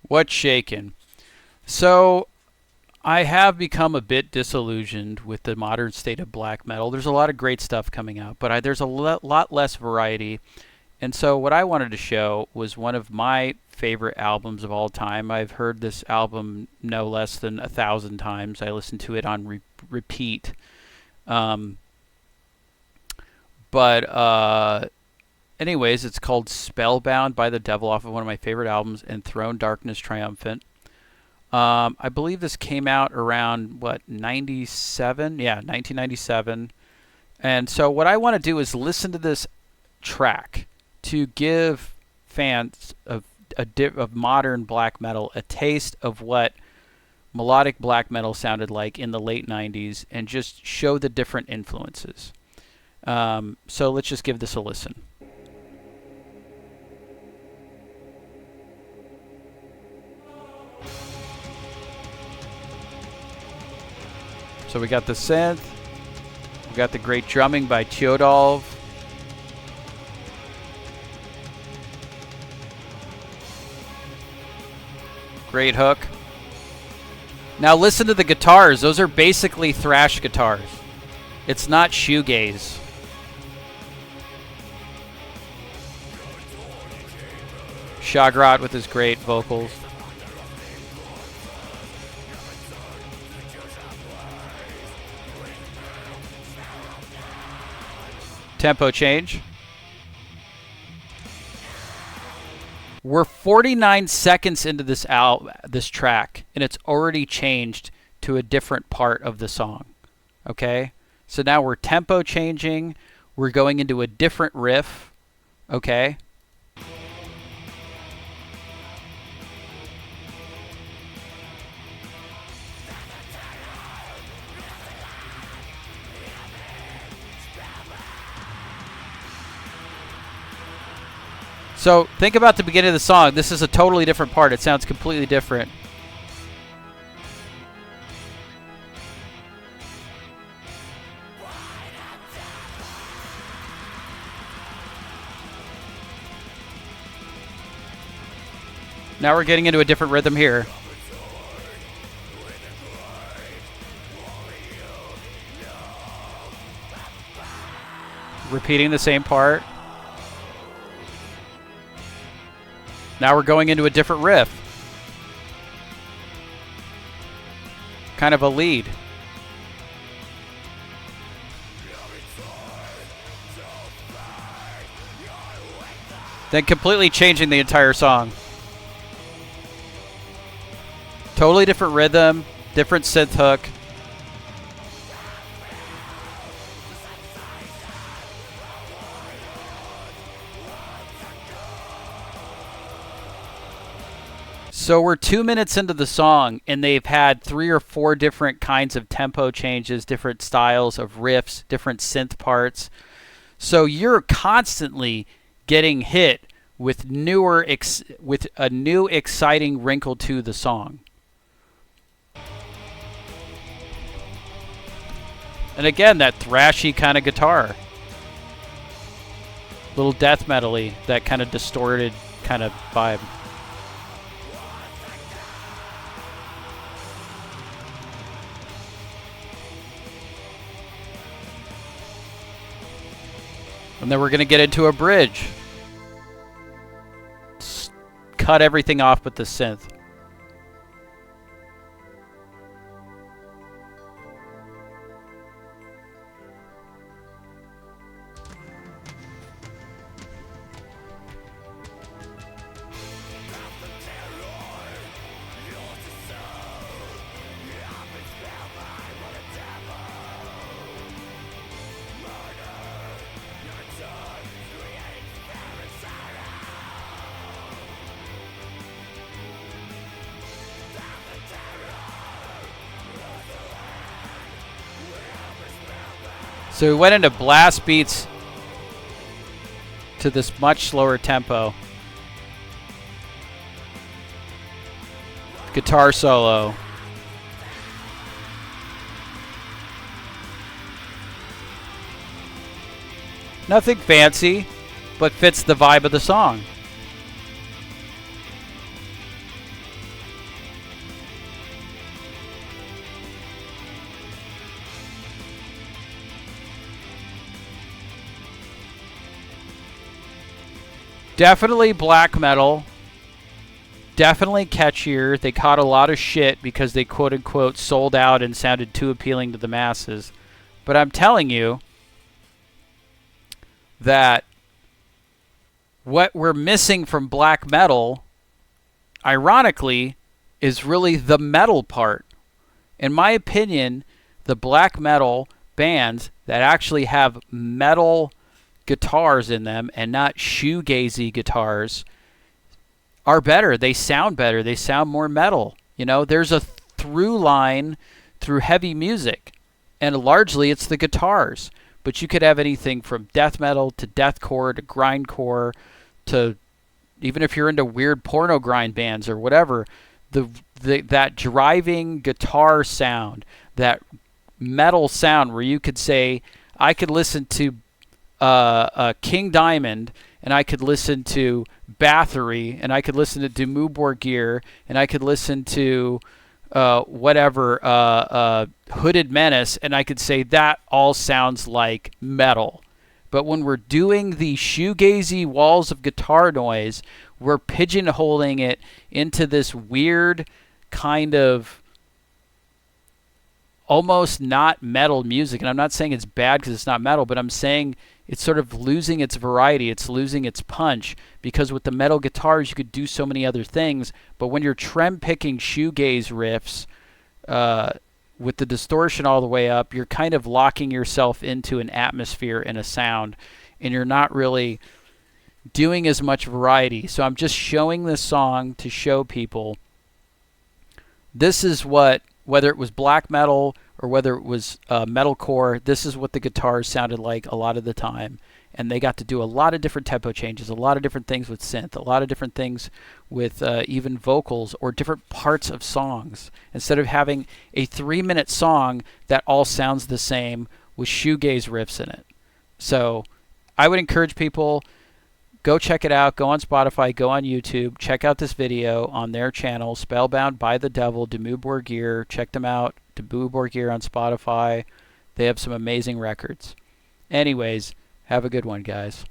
What's shaking? So I have become a bit disillusioned with the modern state of black metal. There's a lot of great stuff coming out, but there's a lot less variety. And so what I wanted to show was one of my favorite albums of all time. I've heard this album no less than 1,000 times. I listened to it on repeat. Um, but anyways, it's called Spellbound by the Devil off of one of my favorite albums, Enthroned Darkness Triumphant. I believe this came out around, what, 97? Yeah, 1997. And so what I want to do is listen to this track to give fans of modern black metal a taste of what melodic black metal sounded like in the late 90s and just show the different influences. So let's just give this a listen. So we got the synth, we got the great drumming by Teodolv. Great hook. Now listen to the guitars. Those are basically thrash guitars. It's not shoegaze. Shagrat with his great vocals. Tempo change. We're 49 seconds into this track, and it's already changed to a different part of the song. Okay? So now we're tempo changing. We're going into a different riff. Okay? So think about the beginning of the song. This is a totally different part. It sounds completely different. Now we're getting into a different rhythm here. Repeating the same part. Now we're going into a different riff. Kind of a lead. Then completely changing the entire song. Totally different rhythm, different synth hook. So we're 2 minutes into the song, and they've had 3 or 4 different kinds of tempo changes, different styles of riffs, different synth parts. So you're constantly getting hit with with a new exciting wrinkle to the song. And again, that thrashy kind of guitar. Little death metal-y, that kind of distorted kind of vibe. And then we're going to get into a bridge. Cut everything off but the synth. So we went into blast beats to this much slower tempo. Guitar solo. Nothing fancy, but fits the vibe of the song. Definitely black metal. Definitely catchier. They caught a lot of shit because they quote unquote sold out and sounded too appealing to the masses. But I'm telling you that what we're missing from black metal, ironically, is really the metal part. In my opinion, the black metal bands that actually have metal guitars in them and not shoegazy guitars are better. They sound better. They sound more metal. You know, there's a through line through heavy music, and largely it's the guitars. But you could have anything from death metal to deathcore to grindcore to even if you're into weird porno grind bands or whatever, that driving guitar sound, that metal sound where you could say, I could listen to King Diamond, and I could listen to Bathory, and I could listen to Dimmu Borgir, and I could listen to Hooded Menace, and I could say that all sounds like metal. But when we're doing the shoegazy walls of guitar noise, we're pigeonholing it into this weird kind of almost not metal music. And I'm not saying it's bad because it's not metal, but I'm saying it's sort of losing its variety. It's losing its punch because with the metal guitars, you could do so many other things. But when you're trem picking shoegaze riffs with the distortion all the way up, you're kind of locking yourself into an atmosphere and a sound, and you're not really doing as much variety. So I'm just showing this song to show people this is what, whether it was black metal or whether it was metalcore, this is what the guitars sounded like a lot of the time. And they got to do a lot of different tempo changes, a lot of different things with synth, a lot of different things with even vocals or different parts of songs. Instead of having a 3-minute song that all sounds the same with shoegaze riffs in it. So I would encourage people, go check it out. Go on Spotify, go on YouTube. Check out this video on their channel, Spellbound by the Devil, Dimmu Borgir. Check them out, Dimmu Borgir on Spotify. They have some amazing records. Anyways, have a good one, guys.